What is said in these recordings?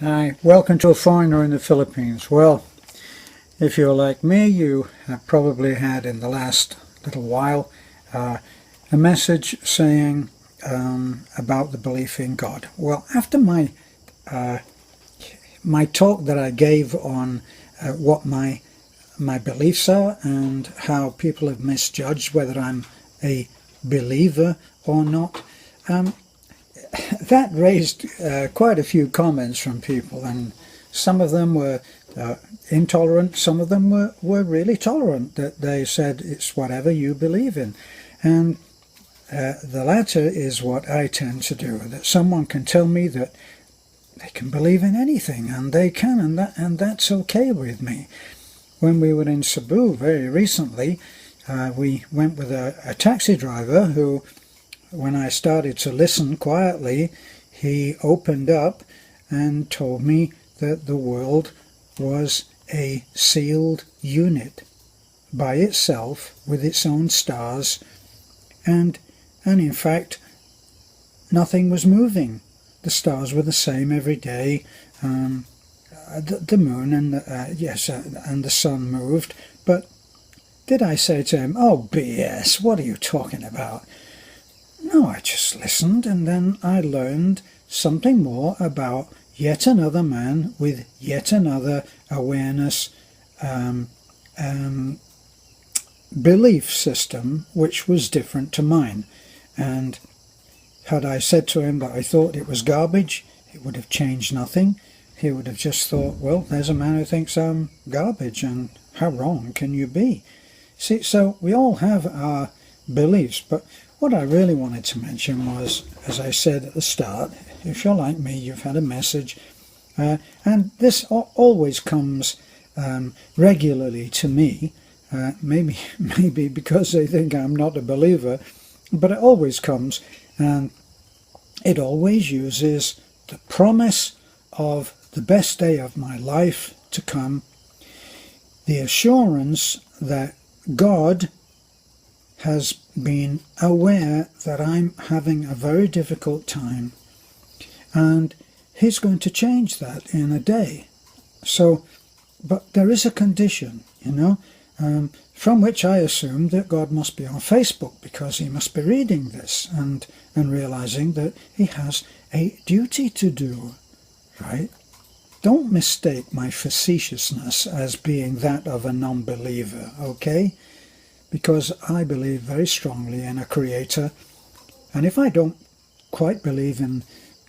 Hi, welcome to A Foreigner in the Philippines. Well, if you're like me, you have probably had in the last little while a message saying about the belief in God. Well, after uh, my talk that I gave on what my beliefs are and how people have misjudged whether I'm a believer or not, um, that raised quite a few comments from people, and some of them were intolerant, some of them were really tolerant, that they said it's whatever you believe in. And the latter is what I tend to do, that someone can tell me that they can believe in anything, and they can, and that's okay with me. When we were in Cebu very recently, we went with a taxi driver who, when I started to listen quietly, he opened up and told me that the world was a sealed unit by itself with its own stars, and in fact nothing was moving. The stars were the same every day. The moon and and the sun moved, but did I say to him, "Oh, BS, what are you talking about?" No, I just listened, and then I learned something more about yet another man with yet another awareness belief system which was different to mine. And had I said to him that I thought it was garbage, it would have changed nothing. He would have just thought, well, there's a man who thinks I'm garbage, and how wrong can you be? See, so we all have our beliefs, but what I really wanted to mention was, as I said at the start, if you're like me, you've had a message, and this always comes regularly to me, maybe because they think I'm not a believer, but it always comes, and it always uses the promise of the best day of my life to come, the assurance that God has been aware that I'm having a very difficult time, and he's going to change that in a day. So, but there is a condition, from which I assume that God must be on Facebook, because he must be reading this and realizing that he has a duty to do, right? Don't mistake my facetiousness as being that of a non-believer, okay? Because I believe very strongly in a creator, and if I don't quite believe in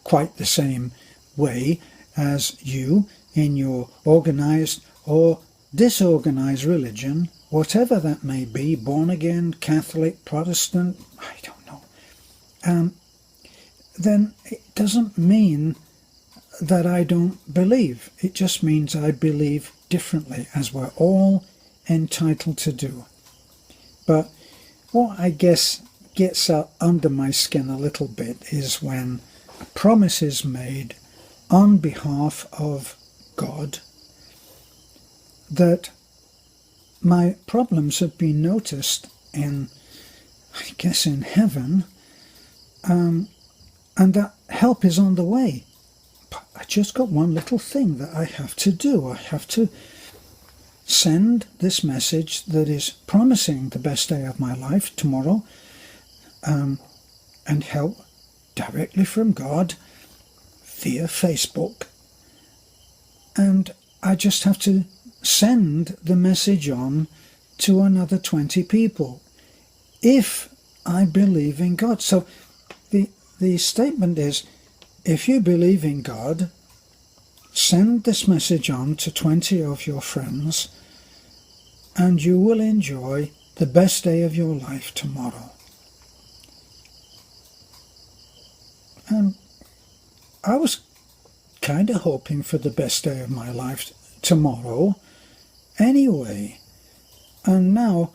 quite the same way as you in your organized or disorganized religion, whatever that may be, born again, Catholic, Protestant, I don't know, then it doesn't mean that I don't believe. It just means I believe differently, as we're all entitled to do. But what I guess gets under my skin a little bit is when a promise is made on behalf of God that my problems have been noticed in, I guess, in heaven, and that help is on the way. But I just got one little thing that I have to do. I have to send this message that is promising the best day of my life tomorrow, and help directly from God via Facebook. And I just have to send the message on to another 20 people if I believe in God. So the statement is, if you believe in God, send this message on to 20 of your friends, and you will enjoy the best day of your life tomorrow. And I was kind of hoping for the best day of my life tomorrow anyway. And now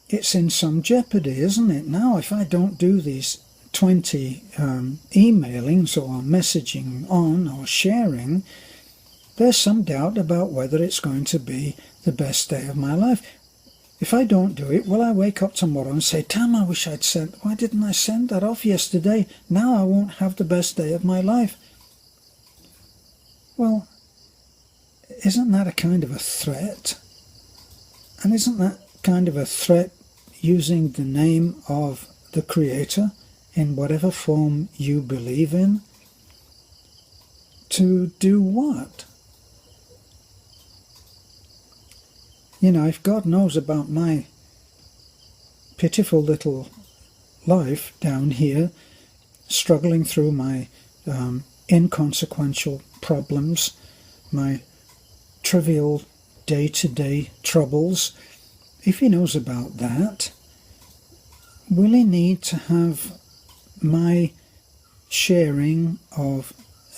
it's in some jeopardy, isn't it? Now if I don't do these 20 emailings or messaging on or sharing, there's some doubt about whether it's going to be the best day of my life. If I don't do it, will I wake up tomorrow and say, damn, I wish I'd sent, why didn't I send that off yesterday? Now I won't have the best day of my life. Well, isn't that a kind of a threat? And isn't that kind of a threat using the name of the Creator in whatever form you believe in? To do what? You know, if God knows about my pitiful little life down here, struggling through my inconsequential problems, my trivial day-to-day troubles, if he knows about that, will he need to have my sharing of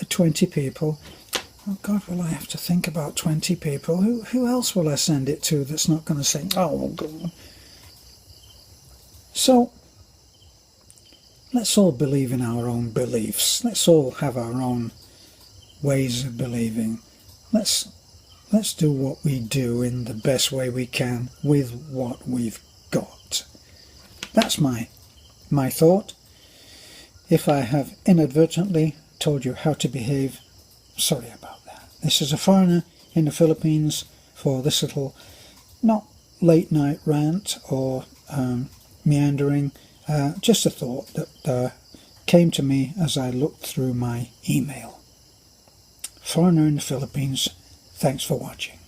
20 people? Oh God, will I have to think about 20 people? Who else will I send it to that's not going to say, oh God? So, let's all believe in our own beliefs. Let's all have our own ways of believing. Let's do what we do in the best way we can with what we've got. That's my thought. If I have inadvertently told you how to behave, sorry about that. This is a foreigner in the Philippines for this little, not late night rant or meandering, just a thought that came to me as I looked through my email. Foreigner in the Philippines, thanks for watching.